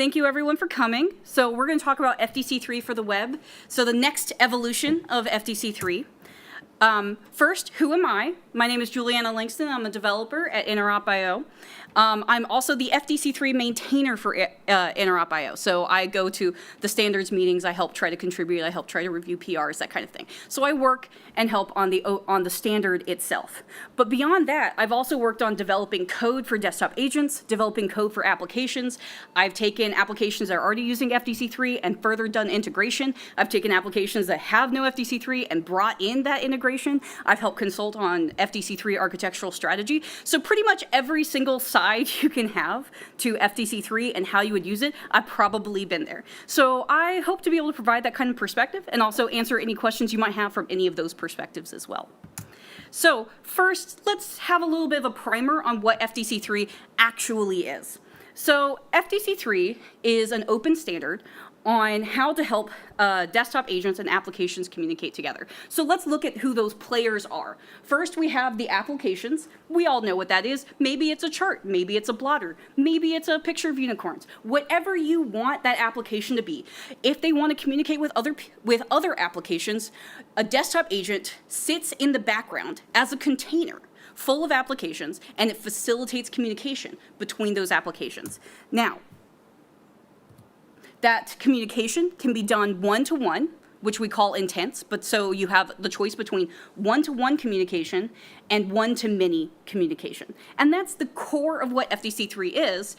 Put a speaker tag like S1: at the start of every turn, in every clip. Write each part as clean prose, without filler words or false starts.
S1: Thank you everyone for coming. So we're going to talk about FDC3 for the web. So the next evolution of FDC3. First, who am I? My name is Julianna Langston. I'm a developer at Interoperability. I'm also the FDC3 maintainer for Interoperability. So I go to the standards meetings, I help try to contribute, I help try to review PRs, that kind of thing. So I work and help on the standard itself. But beyond that, I've also worked on developing code for desktop agents, developing code for applications. I've taken applications that are already using FDC3 and further done integration. I've taken applications that have no FDC3 and brought in that integration. I've helped consult on FDC3 architectural strategy. So pretty much every single side you can have to FDC3 and how you would use it, I've probably been there. So I hope to be able to provide that kind of perspective and also answer any questions you might have from any of those perspectives as well. So first, let's have a little bit of a primer on what FDC3 actually is. So FDC3 is an open standard on how to help desktop agents and applications communicate together. So let's look at who those players are. First, we have the applications. We all know what that is. Maybe it's a chart, maybe it's a blotter, maybe it's a picture of unicorns. Whatever you want that application to be. If they want to communicate with other applications, a desktop agent sits in the background as a container full of applications, and it facilitates communication between those applications. Now, that communication can be done one-to-one, which we call intents, but so you have the choice between one-to-one communication and one-to-many communication. And that's the core of what FDC3 is,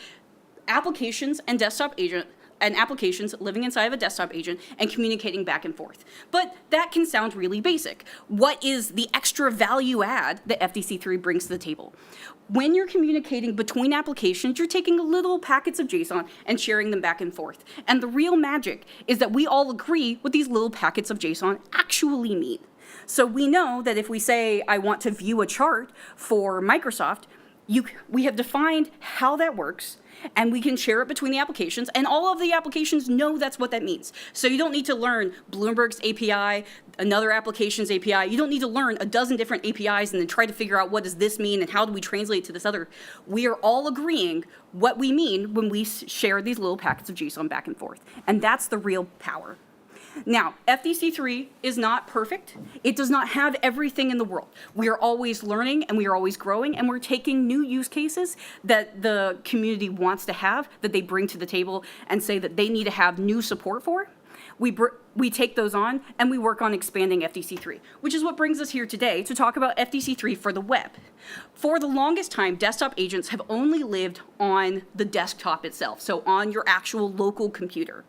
S1: applications and desktop agent and applications living inside of a desktop agent and communicating back and forth. But that can sound really basic. What is the extra value add that FDC3 brings to the table? When you're communicating between applications, you're taking little packets of JSON and sharing them back and forth. And the real magic is that we all agree what these little packets of JSON actually mean. So we know that if we say, I want to view a chart for Microsoft, we have defined how that works, and we can share it between the applications, and all of the applications know that's what that means. So you don't need to learn Bloomberg's API, another application's API. You don't need to learn a dozen different APIs and then try to figure out what does this mean and how do we translate to this other. We are all agreeing what we mean when we share these little packets of JSON back and forth, and that's the real power. Now, FDC3 is not perfect. It does not have everything in the world. We are always learning and we are always growing, and we're taking new use cases that the community wants to have, that they bring to the table and say that they need to have new support for. We take those on and we work on expanding FDC3, which is what brings us here today to talk about FDC3 for the web. For the longest time, desktop agents have only lived on the desktop itself, so on your actual local computer.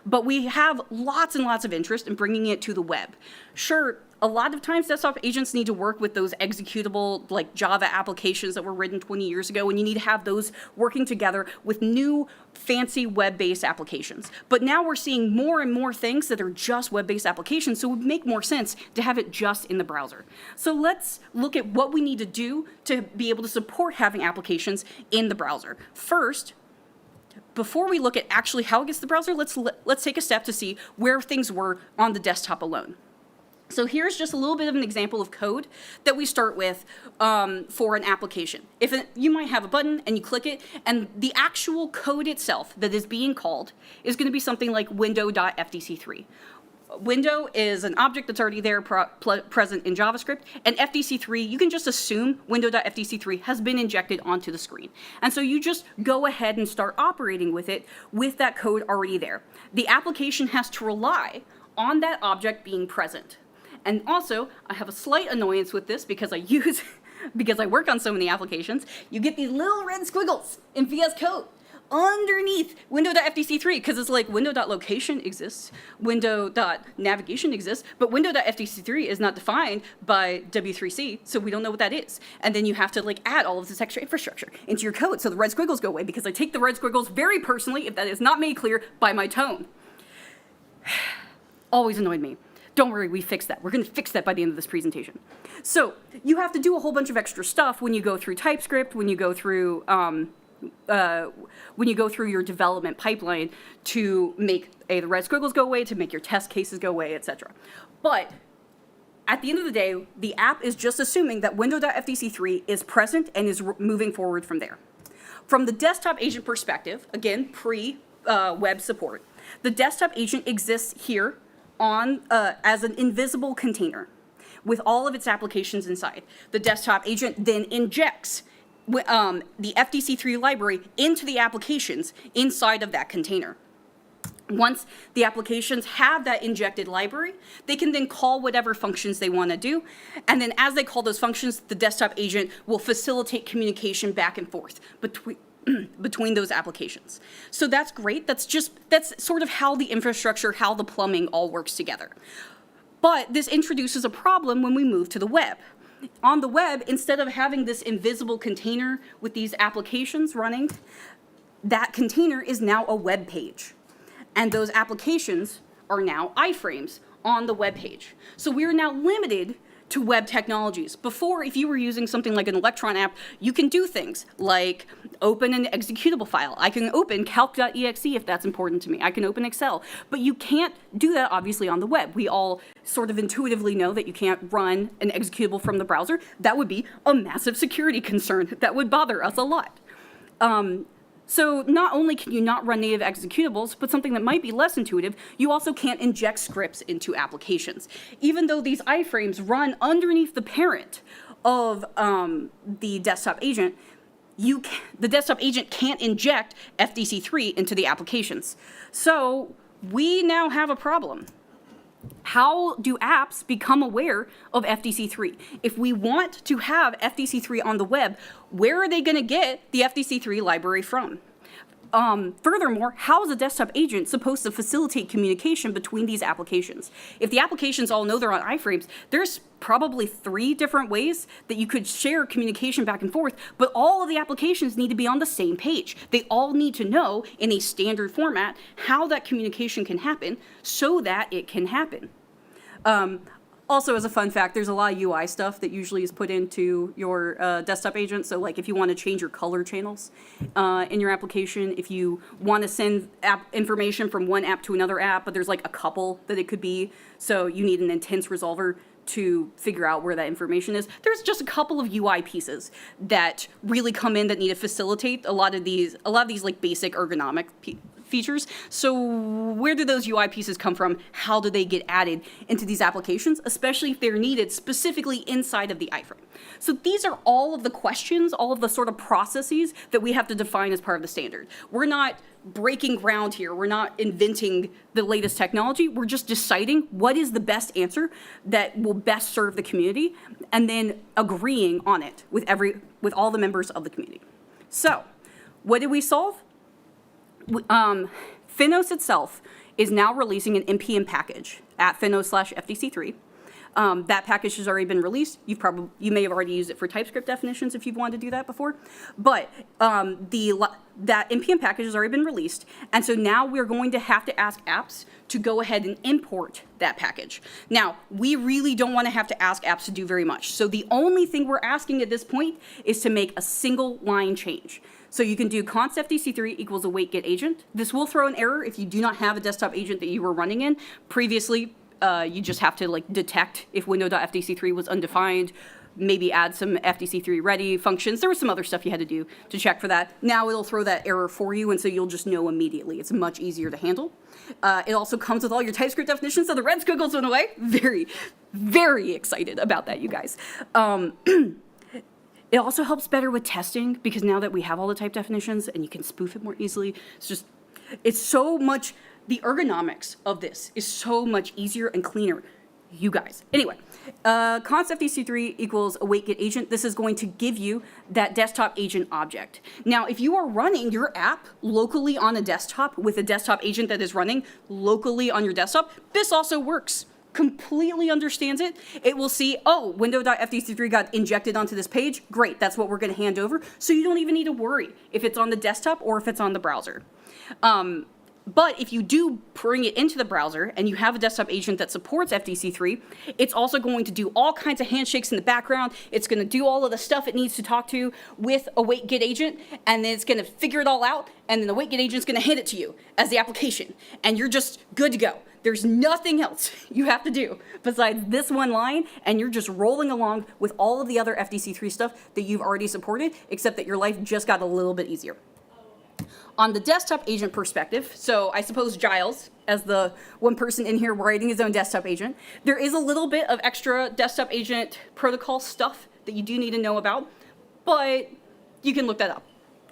S1: But we have lots and lots of interest in bringing it to the web. Sure, a lot of times desktop agents need to work with those executable like Java applications that were written 20 years ago, and you need to have those working together with new fancy web-based applications. But now we're seeing more and more things that are just web-based applications, so it would make more sense to have it just in the browser. So let's look at what we need to do to be able to support having applications in the browser. First, before we look at actually how it gets to the browser, let's take a step to see where things were on the desktop alone. So here's just a little bit of an example of code that we start with for an application. You might have a button and you click it, and the actual code itself that is being called is going to be something like window.fdc3. Window is an object that's already there present in JavaScript, and FDC3, you can just assume window.fdc3 has been injected onto the screen. And so you just go ahead and start operating with it with that code already there. The application has to rely on that object being present. And also, I have a slight annoyance with this because I work on so many applications. You get these little red squiggles in VS Code underneath window.fdc3, because it's like window.location exists, window.navigation exists, but window.fdc3 is not defined by W3C, so we don't know what that is. And then you have to like add all of this extra infrastructure into your code so the red squiggles go away, because I take the red squiggles very personally if that is not made clear by my tone. Always annoyed me. Don't worry, we fixed that. We're going to fix that by the end of this presentation. So you have to do a whole bunch of extra stuff when you go through TypeScript, when you go through your development pipeline to make the red squiggles go away, to make your test cases go away, etc. But at the end of the day, the app is just assuming that window.fdc3 is present and is moving forward from there. From the desktop agent perspective, again, pre web support. The desktop agent exists here on as an invisible container with all of its applications inside. The desktop agent then injects the FDC3 library into the applications inside of that container. Once the applications have that injected library, they can then call whatever functions they want to do. And then as they call those functions, the desktop agent will facilitate communication back and forth between those applications. So that's great. That's sort of how the infrastructure, how the plumbing all works together. But this introduces a problem when we move to the web. On the web, instead of having this invisible container with these applications running, that container is now a web page. And those applications are now iframes on the web page. So we are now limited to web technologies. Before, if you were using something like an Electron app, you can do things like open an executable file. I can open calc.exe if that's important to me. I can open Excel. But you can't do that, obviously, on the web. We all sort of intuitively know that you can't run an executable from the browser. That would be a massive security concern. That would bother us a lot. So not only can you not run native executables, but something that might be less intuitive, you also can't inject scripts into applications. Even though these iframes run underneath the parent of the desktop agent, the desktop agent can't inject FDC3 into the applications. So we now have a problem. How do apps become aware of FDC3? If we want to have FDC3 on the web, where are they going to get the FDC3 library from? Furthermore, how is a desktop agent supposed to facilitate communication between these applications? If the applications all know they're on iframes, there's probably 3 different ways that you could share communication back and forth, but all of the applications need to be on the same page. They all need to know in a standard format how that communication can happen so that it can happen. Also, as a fun fact, there's a lot of UI stuff that usually is put into your desktop agent. So like if you want to change your color channels in your application, if you want to send app information from one app to another app, but there's like a couple that it could be, so you need an intense resolver to figure out where that information is. There's just a couple of UI pieces that really come in that need to facilitate a lot of these like basic ergonomic features. So where do those UI pieces come from? How do they get added into these applications, especially if they're needed specifically inside of the iframe? So these are all of the questions, all of the sort of processes that we have to define as part of the standard. We're not breaking ground here. We're not inventing the latest technology. We're just deciding what is the best answer that will best serve the community and then agreeing on it with all the members of the community. So what did we solve? FINOS itself is now releasing an NPM package at FINOS/FDC3. That package has already been released. You may have already used it for TypeScript definitions if you've wanted to do that before. But that NPM package has already been released, and so now we're going to have to ask apps to go ahead and import that package. Now, we really don't want to have to ask apps to do very much. So the only thing we're asking at this point is to make a single line change. So you can do const FDC3 equals await get agent. This will throw an error if you do not have a desktop agent that you were running in. Previously, you just have to like detect if window.fdc3 was undefined, maybe add some FDC3 ready functions. There was some other stuff you had to do to check for that. Now it'll throw that error for you, and so you'll just know immediately. It's much easier to handle. It also comes with all your TypeScript definitions, so the red squiggles went away. Very, very excited about that, you guys. It also helps better with testing because now that we have all the type definitions and you can spoof it more easily, it's so much, the ergonomics of this is so much easier and cleaner, you guys. Anyway, const FDC3 equals await get agent. This is going to give you that desktop agent object. Now, if you are running your app locally on a desktop with a desktop agent that is running locally on your desktop, this also works. Completely understands it. It will see, oh, window.fdc3 got injected onto this page. Great, that's what we're going to hand over. So you don't even need to worry if it's on the desktop or if it's on the browser. But if you do bring it into the browser and you have a desktop agent that supports FDC3, it's also going to do all kinds of handshakes in the background. It's going to do all of the stuff it needs to talk to with await get agent, and then it's going to figure it all out, and then the await get agent is going to hand it to you as the application, and you're just good to go. There's nothing else you have to do besides this one line, and you're just rolling along with all of the other FDC3 stuff that you've already supported, except that your life just got a little bit easier. On the desktop agent perspective, so I suppose Giles, as the one person in here writing his own desktop agent, there is a little bit of extra desktop agent protocol stuff that you do need to know about, but you can look that up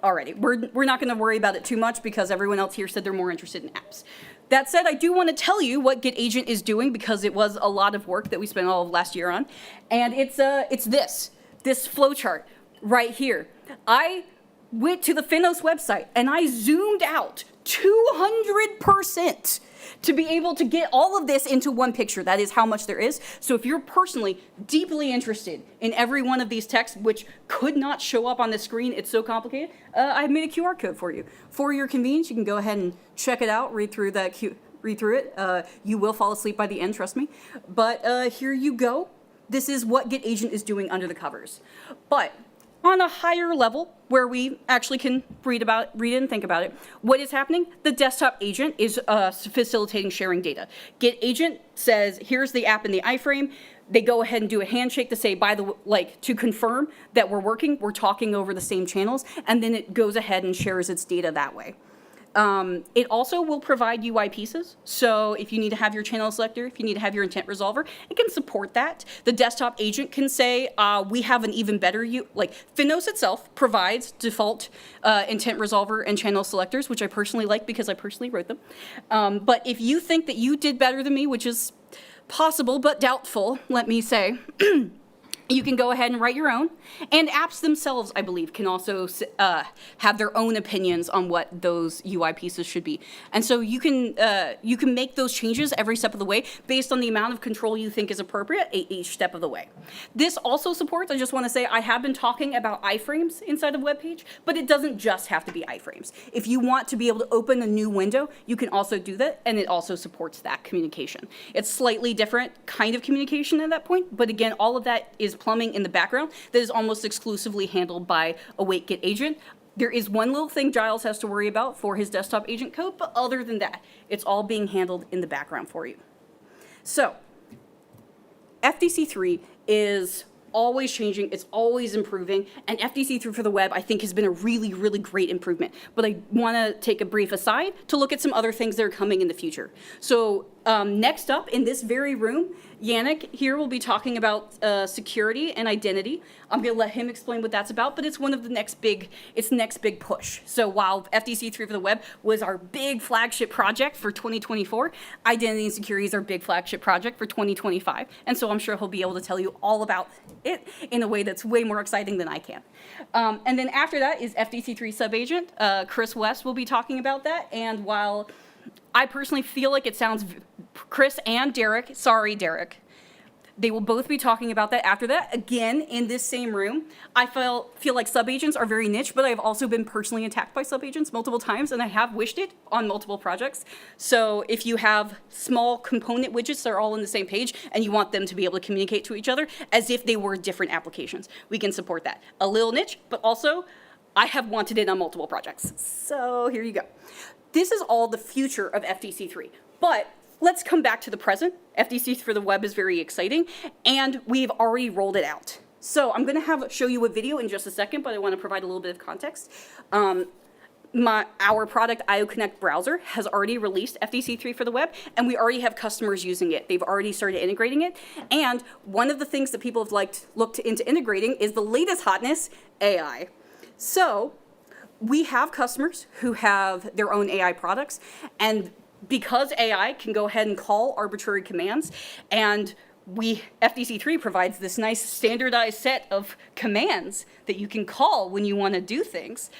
S1: already. We're not going to worry about it too much because everyone else here said they're more interested in apps. That said, I do want to tell you what Get Agent is doing because it was a lot of work that we spent all of last year on, and it's this flowchart right here. I went to the FINOS website and I zoomed out 200% to be able to get all of this into one picture. That is how much there is. So if you're personally deeply interested in every one of these texts, which could not show up on the screen, it's so complicated, I've made a QR code for you. For your convenience, you can go ahead and check it out, read through it. You will fall asleep by the end, trust me. But here you go. This is what Get Agent is doing under the covers. But on a higher level, where we actually can read it and think about it, what is happening? The desktop agent is facilitating sharing data. Get Agent says, here's the app in the iframe. They go ahead and do a handshake to say, to confirm that we're working, we're talking over the same channels, and then it goes ahead and shares its data that way. It also will provide UI pieces. So if you need to have your channel selector, if you need to have your intent resolver, it can support that. The desktop agent can say, we have an even better, FINOS itself provides default intent resolver and channel selectors, which I personally like because I personally wrote them. But if you think that you did better than me, which is possible but doubtful, let me say, you can go ahead and write your own. And apps themselves, I believe, can also have their own opinions on what those UI pieces should be. And so you can make those changes every step of the way based on the amount of control you think is appropriate each step of the way. This also supports, I just want to say, I have been talking about iframes inside of web page, but it doesn't just have to be iframes. If you want to be able to open a new window, you can also do that, and it also supports that communication. It's slightly different kind of communication at that point, but again, all of that is plumbing in the background that is almost exclusively handled by Await Get Agent. There is one little thing Giles has to worry about for his desktop agent code, but other than that, it's all being handled in the background for you. So, FDC3 is always changing, it's always improving, and FDC3 for the web, I think, has been a really, really great improvement. But I want to take a brief aside to look at some other things that are coming in the future. So next up in this very room, Yannick here will be talking about security and identity. I'm going to let him explain what that's about, but it's one of the next big push. So while FDC3 for the web was our big flagship project for 2024, identity and security is our big flagship project for 2025. And so I'm sure he'll be able to tell you all about it in a way that's way more exciting than I can. And then after that is FDC3 subagent. Chris West will be talking about that. And while I personally feel like it sounds, Chris and Derek, sorry, Derek, they will both be talking about that after that, again, in this same room. I feel like subagents are very niche, but I've also been personally attacked by subagents multiple times, and I have wished it on multiple projects. So if you have small component widgets that are all on the same page, and you want them to be able to communicate to each other as if they were different applications, we can support that. A little niche, but also I have wanted it on multiple projects. So here you go. This is all the future of FDC3, but let's come back to the present. FDC for the web is very exciting, and we've already rolled it out. So I'm going to show you a video in just a second, but I want to provide a little bit of context. Our product, IO Connect Browser, has already released FDC3 for the web, and we already have customers using it. They've already started integrating it, and one of the things that people have looked into integrating is the latest hotness, AI. So we have customers who have their own AI products, and because AI can go ahead and call arbitrary commands, and FDC3 provides this nice standardized set of commands that you can call when you want to do things,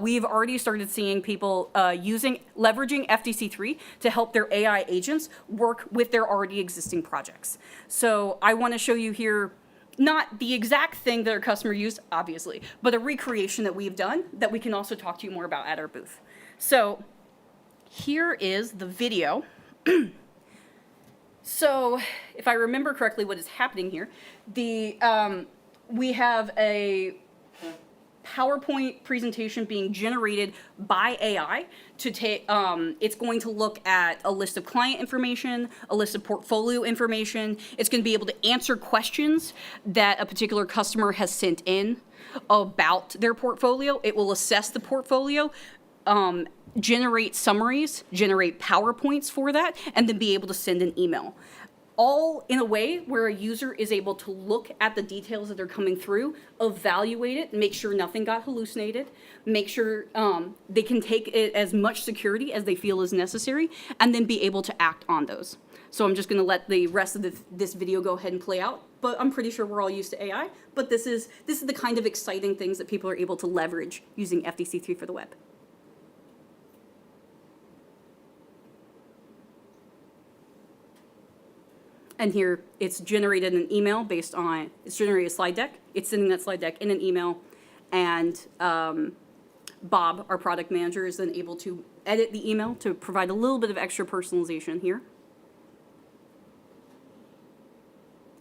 S1: we've already started seeing people leveraging FDC3 to help their AI agents work with their already existing projects. So I want to show you here not the exact thing that our customer used, obviously, but a recreation that we've done that we can also talk to you more about at our booth. So here is the video. So if I remember correctly what is happening here, we have a PowerPoint presentation being generated by AI to take, it's going to look at a list of client information, a list of portfolio information. It's going to be able to answer questions that a particular customer has sent in about their portfolio. It will assess the portfolio generate summaries, generate PowerPoints for that, and then be able to send an email. All in a way where a user is able to look at the details that are coming through, evaluate it, make sure nothing got hallucinated, make sure they can take it as much security as they feel is necessary, and then be able to act on those. So I'm just going to let the rest of this video go ahead and play out, but I'm pretty sure we're all used to AI, but this is the kind of exciting things that people are able to leverage using FDC3 for the web. And here, it's generated an email based on, it's generated a slide deck. It's sending that slide deck in an email. And Bob, our product manager, is then able to edit the email to provide a little bit of extra personalization here.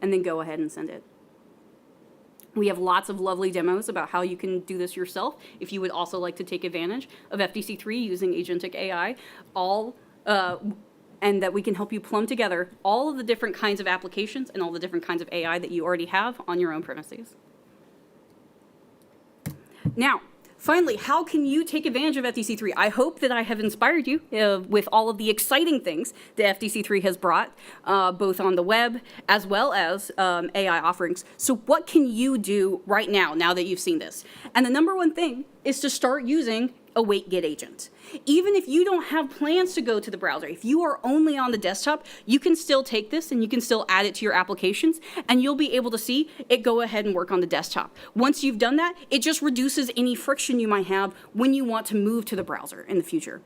S1: And then go ahead and send it. We have lots of lovely demos about how you can do this yourself. If you would also like to take advantage of FDC3 using agentic AI, and that we can help you plumb together all of the different kinds of applications and all the different kinds of AI that you already have on your own premises. Now, finally, how can you take advantage of FDC3? I hope that I have inspired you with all of the exciting things that FDC3 has brought, both on the web as well as AI offerings. So what can you do right now that you've seen this? And the number one thing is to start using a wait-get agent. Even if you don't have plans to go to the browser, if you are only on the desktop, you can still take this and you can still add it to your applications, and you'll be able to see it go ahead and work on the desktop. Once you've done that, it just reduces any friction you might have when you want to move to the browser in the future.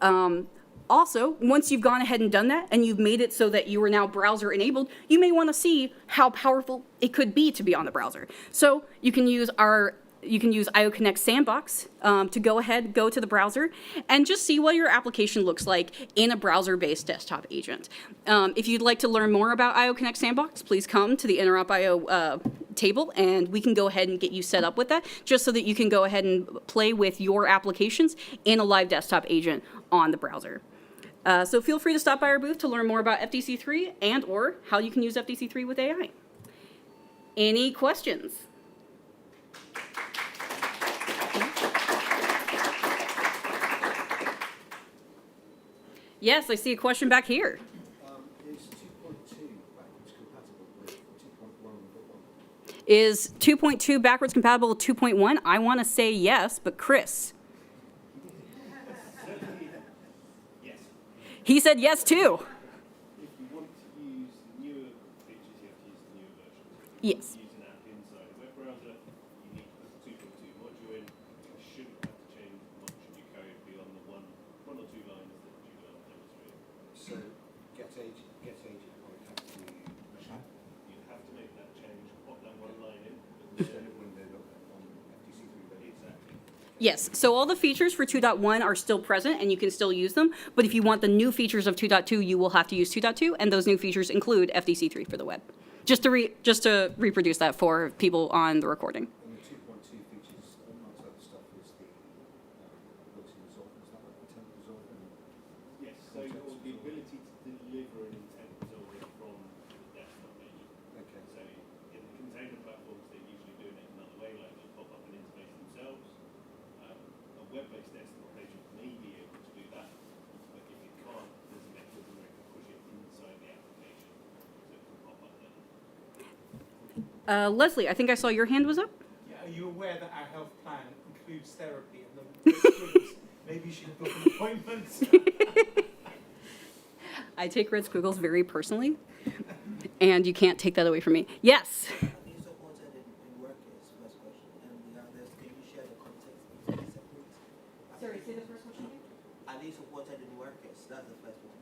S1: Also, once you've gone ahead and done that, and you've made it so that you are now browser enabled, you may want to see how powerful it could be to be on the browser. So you can use IO Connect Sandbox to go to the browser and just see what your application looks like in a browser-based desktop agent. If you'd like to learn more about IO Connect Sandbox, please come to the Interop.io table, and we can go ahead and get you set up with that, just so that you can go ahead and play with your applications in a live desktop agent on the browser. So feel free to stop by our booth to learn more about FDC3 and or how you can use FDC3 with AI. Any questions? Yes, I see a question back here.
S2: Is 2.2 backwards compatible with 2.1.1?
S1: Is 2.2 backwards compatible with 2.1? I want to say yes, but Chris.
S3: Yes.
S1: He said yes too.
S3: If you want to use newer features, you have to use the newer versions.
S1: Yes.
S3: If you use an app inside a web browser, you need to put the 2.2 module in. You shouldn't have to change much of your code beyond the one or two lines that Julianna demonstrated.
S2: So get agent or
S3: You'd have to make that change, pop that one line in.
S2: instead of window on FDC3.
S3: Exactly.
S1: Yes, so all the features for 2.1 are still present and you can still use them, but if you want the new features of 2.2, you will have to use 2.2, and those new features include FDC3 for the web. Just to reproduce that for people on the recording.
S2: And the 2.2 features, amongst other stuff, is the built-in resolver. Is that like intent resolver?
S3: Yes, so the ability to deliver an intent resolver from the desktop menu.
S2: Okay.
S3: So in the container platforms, they're usually doing it another way, like they'll pop up an interface themselves. A web-based desktop agent may be able to do that, but if it can't, there's a mechanism where it can push it inside the application, so it can pop up there.
S1: Leslie, I think I saw your hand was up.
S4: Yeah, are you aware that our health plan includes therapy and the squiggles? Maybe you should book an appointment.
S1: I take red squiggles very personally, and you can't take that away from me. Yes.
S5: Are these supported in workers? First question. And the others, can you share the context between the separate?
S1: Sorry, say the first question again.
S5: Are these supported in workers? That's the first one.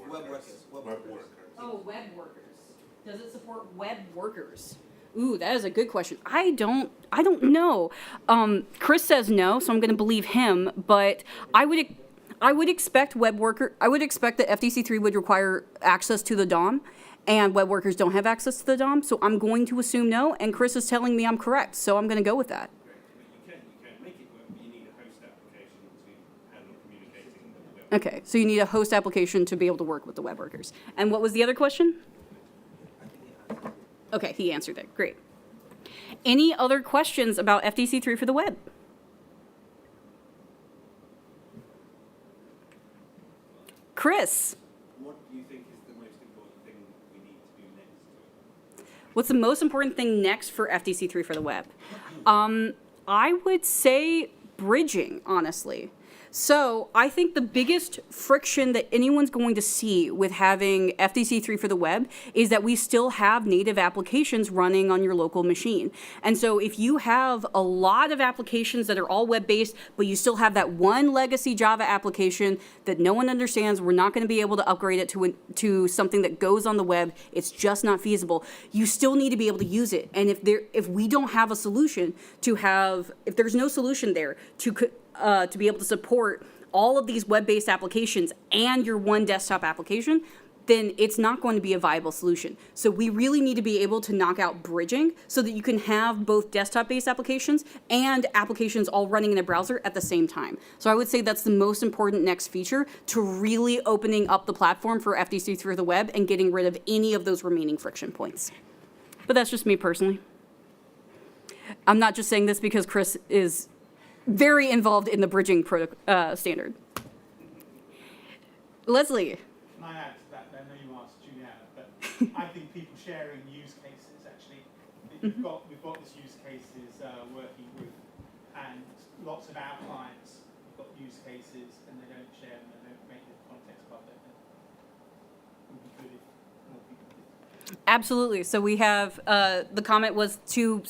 S5: Web workers. Web workers.
S1: Oh, web workers. Does it support web workers? Ooh, that is a good question. I don't know. Chris says no, so I'm going to believe him. But I would expect that FDC3 would require access to the DOM, and web workers don't have access to the DOM. So I'm going to assume no. And Chris is telling me I'm correct, so I'm going to go with that.
S3: Great. You can make it work, but you need a host application to handle communicating with the web.
S1: Okay, so you need a host application to be able to work with the web workers. And what was the other question? Okay, he answered it. Great. Any other questions about FDC3 for the web? Chris,
S3: What do you think is the most important thing we need to do next to it?
S1: what's the most important thing next for FDC3 for the web? I would say bridging, honestly. So I think the biggest friction that anyone's going to see with having FDC3 for the web is that we still have native applications running on your local machine. And so if you have a lot of applications that are all web-based, but you still have that one legacy Java application that no one understands, we're not going to be able to upgrade it to something that goes on the web, it's just not feasible. You still need to be able to use it. And if we don't have a solution if there's no solution there to be able to support all of these web-based applications and your one desktop application, then it's not going to be a viable solution. So we really need to be able to knock out bridging so that you can have both desktop-based applications and applications all running in a browser at the same time. So I would say that's the most important next feature to really opening up the platform for FDC through the web and getting rid of any of those remaining friction points. But that's just me personally. I'm not just saying this because Chris is very involved in the bridging standard. Leslie.
S4: Can I add to that? I know you asked Julianna, but I think people sharing use cases actually. We've got this use cases working group, and lots of our clients have got use cases and they don't share them and they don't make the context public. It would be good if more people did.
S1: Absolutely. So we have, the comment was to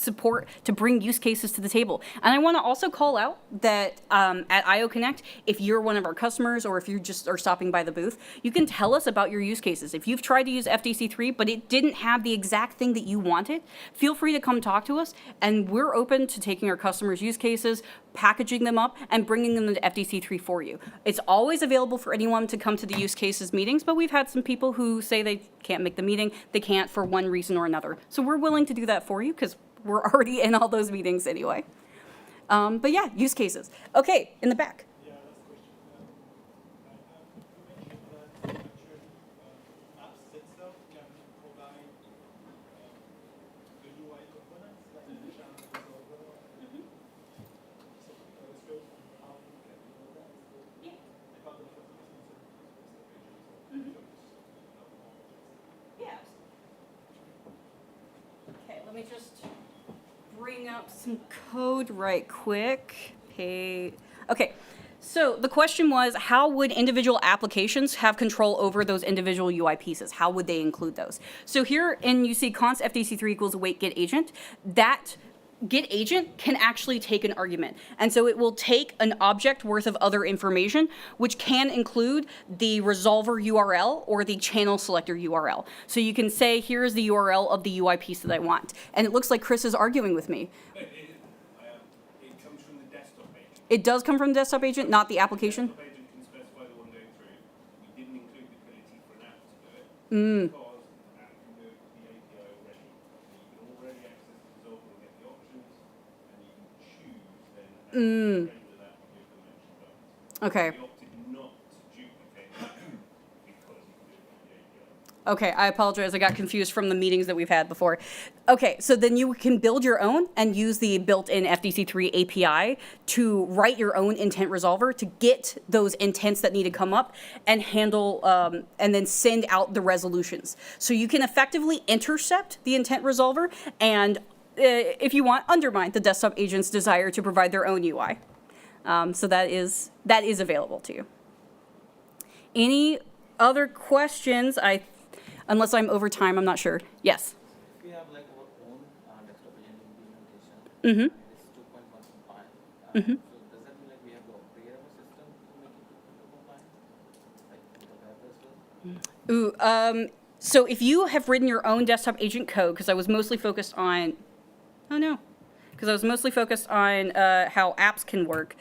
S1: bring use cases to the table. And I want to also call out that at IO Connect, if you're one of our customers or if you just are stopping by the booth, you can tell us about your use cases. If you've tried to use FDC3, but it didn't have the exact thing that you wanted, feel free to come talk to us. And we're open to taking our customers' use cases, packaging them up, and bringing them to FDC3 for you. It's always available for anyone to come to the use cases meetings, but we've had some people who say they can't make the meeting. They can't for one reason or another. So we're willing to do that for you because we're already in all those meetings anyway. But yeah, use cases. Okay, in the back.
S6: Yeah, last question. You mentioned that actually apps itself can provide the UI components like the channel resolver. So let's go how you can do that.
S1: Yeah.
S6: About the
S1: Yeah. Okay, let me just bring up some code right quick. Okay, so the question was, how would individual applications have control over those individual UI pieces? How would they include those? So here, you see const FDC3 equals await get agent. That get agent can actually take an argument. And so it will take an object worth of other information, which can include the resolver URL or the channel selector URL. So you can say, here's the URL of the UI piece that I want. And it looks like Chris is arguing with me.
S3: It comes from the desktop agent.
S1: It does come from the desktop agent, not the application?
S3: The desktop agent can specify the one going through. We didn't include the ability for an app to do it because the app can do it with the API already. So you can already access the resolver and get the options, and you can choose then how to render that with your dimension buttons.
S1: Okay.
S3: We opted not to duplicate that because you can do it with the API.
S1: Okay, I apologize. I got confused from the meetings that we've had before. Okay, so then you can build your own and use the built-in FDC3 API to write your own intent resolver to get those intents that need to come up and handle and then send out the resolutions. So you can effectively intercept the intent resolver and, if you want, undermine the desktop agent's desire to provide their own UI. So that is available to you. Any other questions? Unless I'm over time, I'm not sure. Yes.
S5: If we have like our own desktop agent implementation,
S1: Mm-hmm.
S5: it's 2.1.5.
S1: Mhm.
S5: So does that mean like we have to upgrade our system to make it 2.1.5? Like with the web as well?
S1: So if you have written your own desktop agent code, because I was mostly focused on, how apps can work.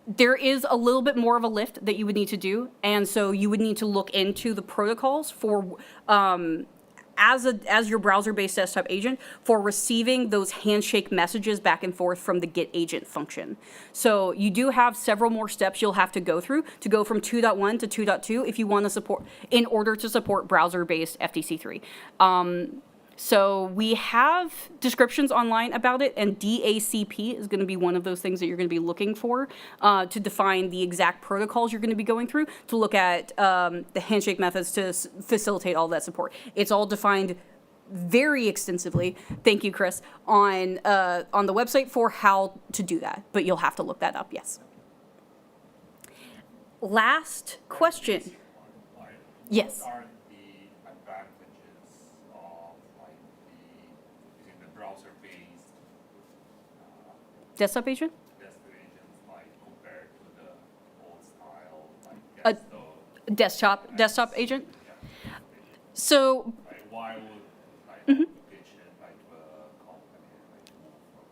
S1: There is a little bit more of a lift that you would need to do, and so you would need to look into the protocols for, as your browser-based desktop agent, for receiving those handshake messages back and forth from the get agent function. So you do have several more steps you'll have to go through to go from 2.1 to 2.2 if you want to support, in order to support browser-based FDC3. So we have descriptions online about it, and DACP is going to be one of those things that you're going to be looking for to define the exact protocols you're going to be going through to look at the handshake methods to facilitate all that support. It's all defined very extensively, thank you, Chris, on the website for how to do that, but you'll have to look that up, yes. Last question. Yes.
S7: What are the advantages of like using the browser-based
S1: Desktop agent?
S7: desktop agents, like compared to the old style
S1: A
S7: desktop?
S1: desktop agent?
S7: Yeah.
S1: So
S7: Like, why would like
S1: Mm-hmm.
S7: application like a company like move from?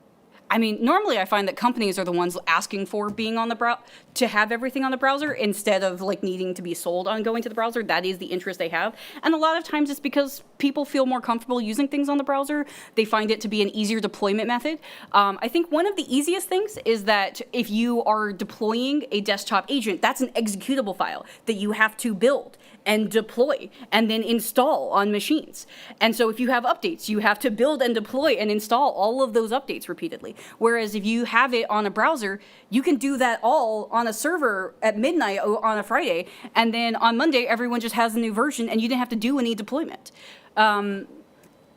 S1: I mean, normally I find that companies are the ones asking for being on the to have everything on the browser instead of like needing to be sold on going to the browser. That is the interest they have. And a lot of times it's because people feel more comfortable using things on the browser. They find it to be an easier deployment method. I think one of the easiest things is that if you are deploying a desktop agent, that's an executable file that you have to build and deploy and then install on machines. And so if you have updates, you have to build and deploy and install all of those updates repeatedly. Whereas if you have it on a browser, you can do that all on a server at midnight on a Friday, and then on Monday, everyone just has a new version and you didn't have to do any deployment.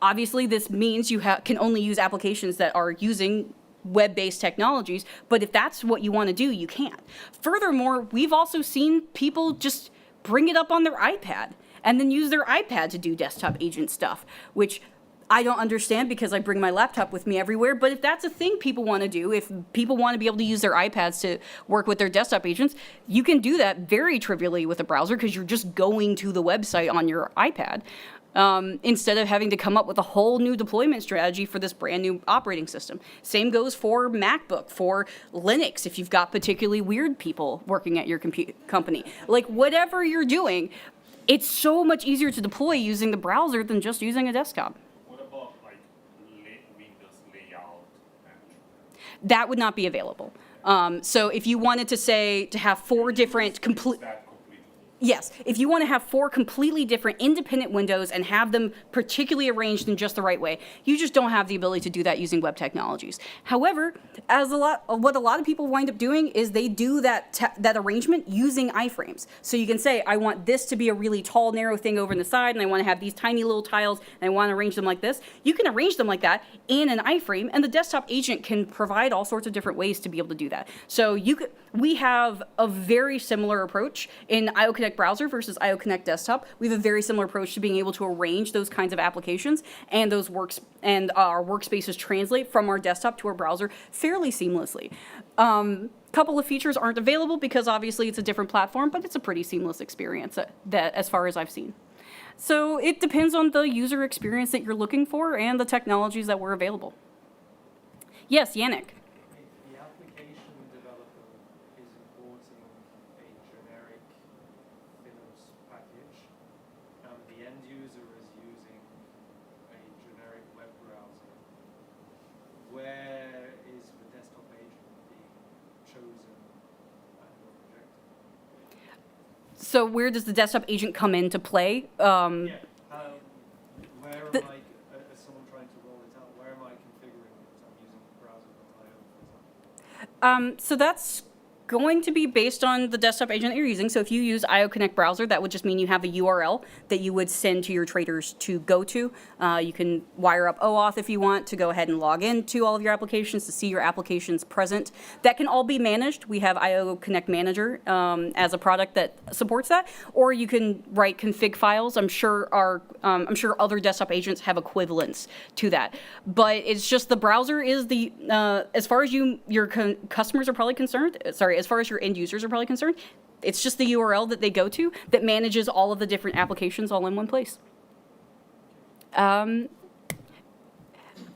S1: Obviously, this means you can only use applications that are using web-based technologies, but if that's what you want to do, you can. Furthermore, we've also seen people just bring it up on their iPad and then use their iPad to do desktop agent stuff, which I don't understand because I bring my laptop with me everywhere. But if that's a thing people want to do, if people want to be able to use their iPads to work with their desktop agents, you can do that very trivially with a browser because you're just going to the website on your iPad instead of having to come up with a whole new deployment strategy for this brand new operating system. Same goes for MacBook, for Linux, if you've got particularly weird people working at your company. Like, whatever you're doing, it's so much easier to deploy using the browser than just using a desktop.
S7: What about like Windows layout management?
S1: That would not be available. So if you wanted to say to have four different complete...
S7: That completely.
S1: Yes, if you want to have four completely different independent windows and have them particularly arranged in just the right way, you just don't have the ability to do that using web technologies. However, what a lot of people wind up doing is they do that arrangement using iframes. So you can say, I want this to be a really tall, narrow thing over on the side, and I want to have these tiny little tiles, and I want to arrange them like this. You can arrange them like that in an iframe, and the desktop agent can provide all sorts of different ways to be able to do that. So we have a very similar approach in IO Connect browser versus IO Connect desktop. We have a very similar approach to being able to arrange those kinds of applications and those our workspaces translate from our desktop to our browser fairly seamlessly. Couple of features aren't available because obviously it's a different platform, but it's a pretty seamless experience that as far as I've seen. So it depends on the user experience that you're looking for and the technologies that were available. Yes, Yannick.
S6: The application developer is importing a generic FINOS package, and the end user is using a generic web browser. Where is the desktop agent being chosen and rejected?
S1: So where does the desktop agent come into play?
S6: Where am I, as someone trying to roll it out, where am I configuring it? I'm using browser.io, for example.
S1: So that's going to be based on the desktop agent that you're using. So if you use IO Connect browser, that would just mean you have a URL that you would send to your traders to go to. You can wire up OAuth if you want to go ahead and log into all of your applications to see your applications present. That can all be managed. We have IO Connect Manager as a product that supports that. Or you can write config files. I'm sure other desktop agents have equivalents to that. But it's just the browser is the as far as your customers are probably concerned. As far as your end users are probably concerned, it's just the URL that they go to that manages all of the different applications all in one place. I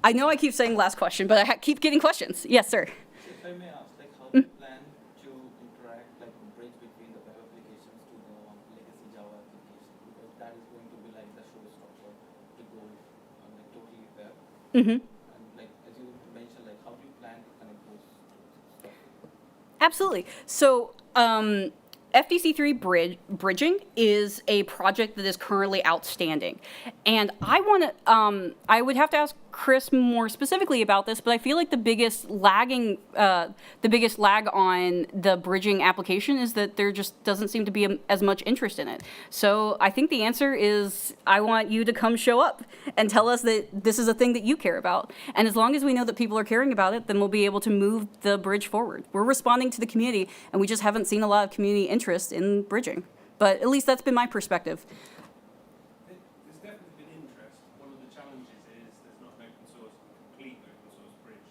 S1: know I keep saying last question, but I keep getting questions. Yes, sir.
S5: If I may ask, like, how do you plan to interact, like, bridge between the web applications to the legacy Java application? Because that is going to be like the showstopper to go like totally web.
S1: Mm-hmm.
S5: And like, as you mentioned, like, how do you plan to connect those stuff?
S1: Absolutely. So FDC3 bridging is a project that is currently outstanding. And I want to, I would have to ask Chris more specifically about this, but I feel like the biggest lag on the bridging application is that there just doesn't seem to be as much interest in it. So I think the answer is I want you to come show up and tell us that this is a thing that you care about. And as long as we know that people are caring about it, then we'll be able to move the bridge forward. We're responding to the community, and we just haven't seen a lot of community interest in bridging. But at least that's been my perspective.
S3: There's definitely been interest. One of the challenges is there's not an open source, complete open source bridge.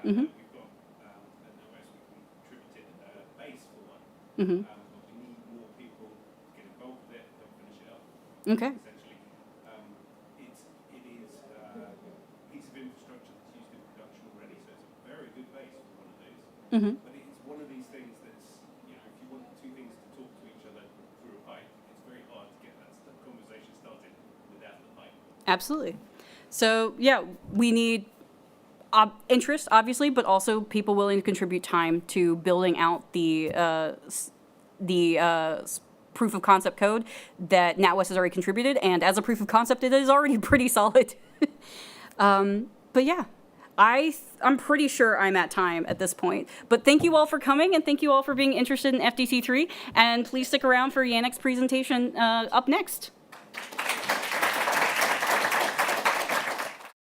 S1: Mhm.
S3: We've got an OS we contributed base for one,
S1: Mhm.
S3: but we need more people to get involved with it, help finish it up.
S1: Okay.
S3: Essentially, it is a piece of infrastructure that's used in production already, so it's a very good base for one of these.
S1: Mhm.
S3: But it's one of these things that's, you know, if you want two things to talk to each other through a pipe, it's very hard to get that conversation started without the pipe.
S1: Absolutely. So yeah, we need interest, obviously, but also people willing to contribute time to building out the proof of concept code that NatWest has already contributed. And as a proof of concept, it is already pretty solid. But yeah, I'm pretty sure I'm at time at this point. But thank you all for coming, and thank you all for being interested in FDC3. And please stick around for Yannick's presentation up next.